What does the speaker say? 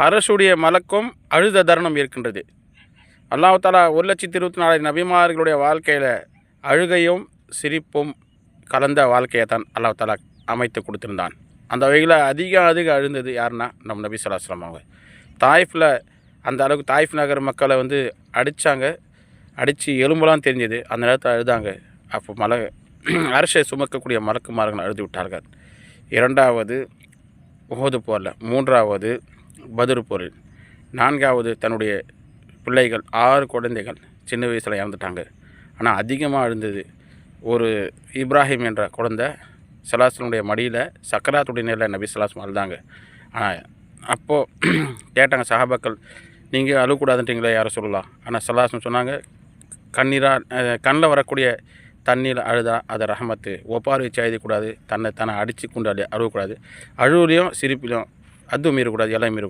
அரசுடைய மலக்கும் அழுத தருணம் இருக்கின்றது. அல்லாஹ் தஆலா 1,24,000 நபிமார்களுடைய வாழ்க்கையில் அழுகையும் சிரிப்பும் கலந்த வாழ்க்கையை தான் அல்லாஹ் தஆலா அமைத்து கொடுத்துருந்தான். அந்த வகையில் அதிக அழுந்தது யாருன்னா நம்ம நபி ஸல்லல்லாஹு அலைஹி வஸல்லம் அவங்க. தாயிஃபில் அந்த அளவுக்கு தாயிஃப் நகர் மக்களை அடித்தாங்க, அடித்து எலும்பெல்லாம் தெரிஞ்சது. அந்த நேரத்தில் அழுதாங்க. அப்போ அரசை சுமக்கக்கூடிய மலக்குமார்கள் அழுது விட்டார்கள். 2வது உஹது போரில், 3வது பத்ர் போரில், 4வது தன்னுடைய பிள்ளைகள் 6 குழந்தைகள் சின்ன வயசில் இறந்துட்டாங்க. ஆனால் அதிகமாக அழுந்தது ஒரு இப்ராஹிம் என்ற குழந்தை ஸல்லல்லாஹு மடியில் சக்கராத்துடைய நேரில் நபி ஸல்லல்லாஹு அழுதாங்க. ஆனால் அப்போது கேட்டாங்க சஹாபாக்கள், நீங்கள் அழுகக்கூடாதுன்றீங்களே யாரை சொல்லலாம். ஆனால் ஸல்லல்லாஹு சொன்னாங்க, கண்ணில் வரக்கூடிய தண்ணியில் அழுதா அதை ரஹமத்து, ஒப்பாரி வச்சு எழுதக்கூடாது, தன்னை அடித்து கொண்டு அழுகக்கூடாது, அழுவுலையும் சிரிப்பிலையும் அதுவும் மீறக்கூடாது, எல்லாம் மீறக்கூடாது.